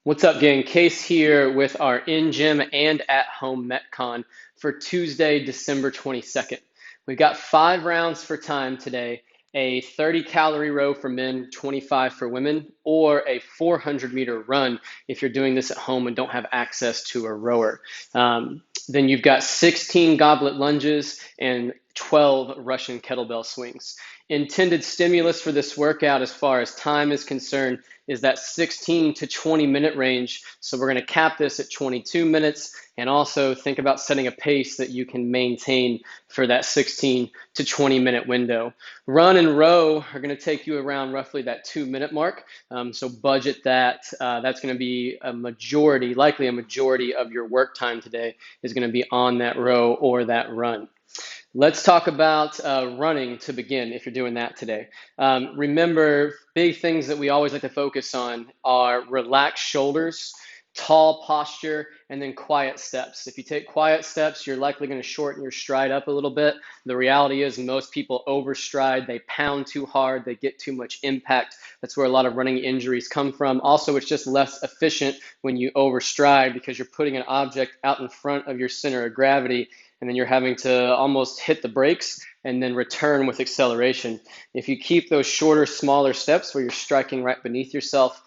What's up, gang? Case here with our in-gym and at-home Metcon for Tuesday, December 22nd. We've got 5 rounds for time today, a 30-calorie row for men, 25 for women, or a 400-meter run if you're doing this at home and don't have access to a rower. Then you've got 16 goblet lunges and 12 Russian kettlebell swings. Intended stimulus for this workout as far as time is concerned is that 16 to 20 minute range. So we're going to cap this at 22 minutes and also think about setting a pace that you can maintain for that 16 to 20 minute window. Run and row are going to take you around roughly that 2 minute mark. So budget that. That's going to be a majority, likely a majority of your work time today is going to be on that row or that run. Let's talk about running to begin if you're doing that today. Remember, big things that we always like to focus on are relaxed shoulders, tall posture, and then quiet steps. If you take quiet steps, you're likely going to shorten your stride up a little bit. The reality is most people overstride, they pound too hard, they get too much impact. That's where a lot of running injuries come from. Also, it's just less efficient when you overstride because you're putting an object out in front of your center of gravity, and then you're having to almost hit the brakes and then return with acceleration. If you keep those shorter, smaller steps where you're striking right beneath yourself,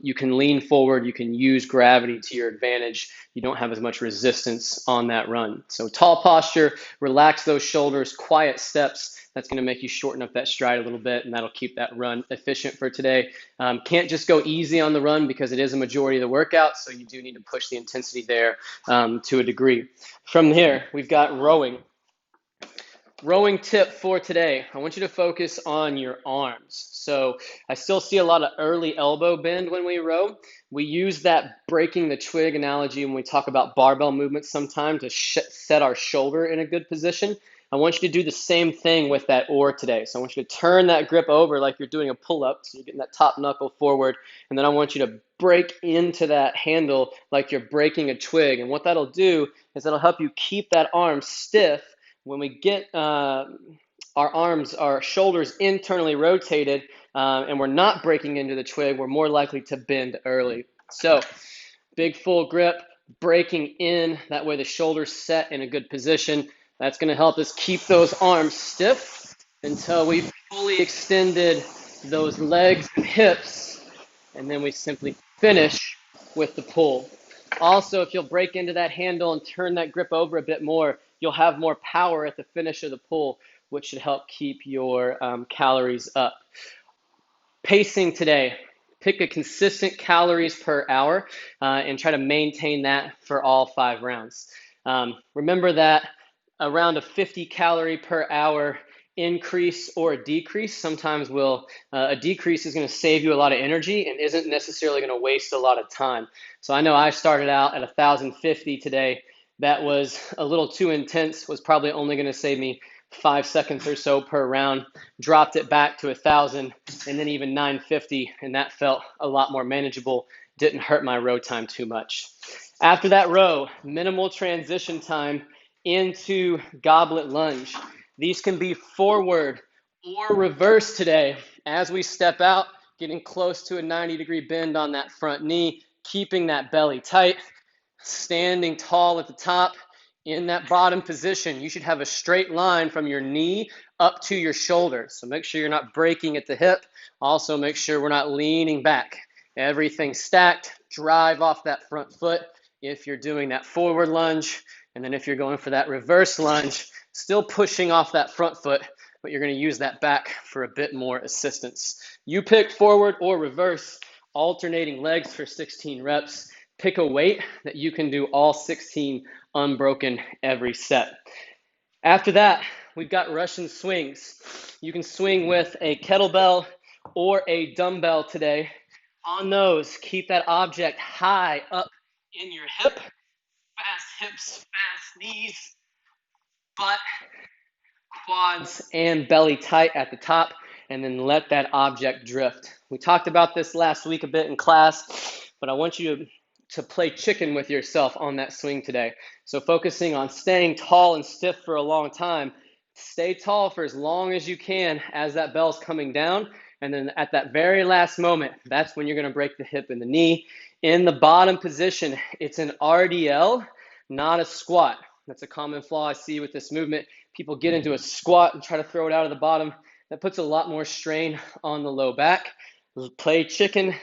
you can lean forward, you can use gravity to your advantage. You don't have as much resistance on that run. So tall posture, relax those shoulders, quiet steps. That's going to make you shorten up that stride a little bit, and that'll keep that run efficient for today. Can't just go easy on the run because it is a majority of the workout, so you do need to push the intensity there to a degree. From here, we've got rowing. Rowing tip for today, I want you to focus on your arms. So I still see a lot of early elbow bend when we row. We use that breaking the twig analogy when we talk about barbell movements sometimes to set our shoulder in a good position. I want you to do the same thing with that oar today. So I want you to turn that grip over like you're doing a pull-up. So you're getting that top knuckle forward. And then I want you to break into that handle like you're breaking a twig. And what that'll do is it'll help you keep that arm stiff. When we get our arms, our shoulders internally rotated, and we're not breaking into the twig, we're more likely to bend early. So big full grip, breaking in, that way the shoulders set in a good position. That's going to help us keep those arms stiff until we've fully extended those legs and hips, and then we simply finish with the pull. Also, if you'll break into that handle and turn that grip over a bit more, you'll have more power at the finish of the pull, which should help keep your calories up. Pacing today, pick a consistent calories per hour and try to maintain that for all 5 rounds. Remember that around a 50 calorie per hour increase or a decrease sometimes a decrease is going to save you a lot of energy and isn't necessarily going to waste a lot of time. So I know I started out at 1,050 today. That was a little too intense, was probably only going to save me 5 seconds or so per round. Dropped it back to 1,000 and then even 950, and that felt a lot more manageable. Didn't hurt my row time too much. After that row, minimal transition time into goblet lunge. These can be forward or reverse today as we step out, getting close to a 90-degree bend on that front knee, keeping that belly tight, standing tall at the top. In that bottom position, you should have a straight line from your knee up to your shoulder. So make sure you're not breaking at the hip. Also make sure we're not leaning back. Everything stacked, drive off that front foot if you're doing that forward lunge. And then if you're going for that reverse lunge, still pushing off that front foot, but you're going to use that back for a bit more assistance. You pick forward or reverse, alternating legs for 16 reps. Pick a weight that you can do all 16 unbroken every set. After that, we've got Russian swings. You can swing with a kettlebell or a dumbbell today. On those, keep that object high up in your hip. Fast hips, fast knees, butt, quads, and belly tight at the top, and then let that object drift. We talked about this last week a bit in class, but I want you to play chicken with yourself on that swing today. So focusing on staying tall and stiff for a long time. Stay tall for as long as you can as that bell's coming down. And then at that very last moment, that's when you're going to break the hip and the knee. In the bottom position, it's an RDL, not a squat. That's a common flaw I see with this movement. People get into a squat and try to throw it out of the bottom. That puts a lot more strain on the low back. Play chicken.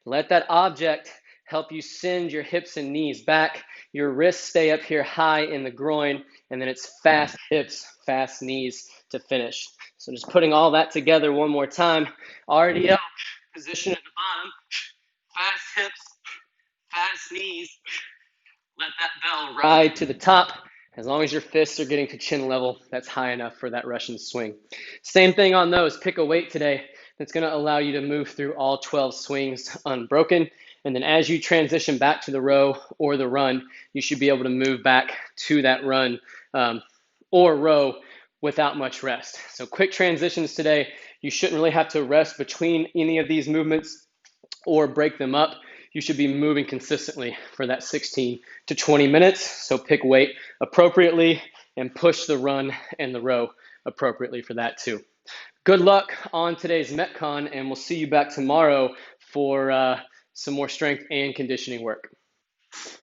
Let that object help you send your hips and knees back. Your wrists stay up here high in the groin, and then it's fast hips, fast knees to finish. So just putting all that together one more time. RDL, position at the bottom, fast hips, fast knees. Let that bell ride to the top. As long as your fists are getting to chin level, that's high enough for that Russian swing. Same thing on those. Pick a weight today that's going to allow you to move through all 12 swings unbroken. And then as you transition back to the row or the run, you should be able to move back to that run or row without much rest. So quick transitions today. You shouldn't really have to rest between any of these movements or break them up. You should be moving consistently for that 16 to 20 minutes. So pick weight appropriately and push the run and the row appropriately for that too. Good luck on today's Metcon, and we'll see you back tomorrow for some more strength and conditioning work.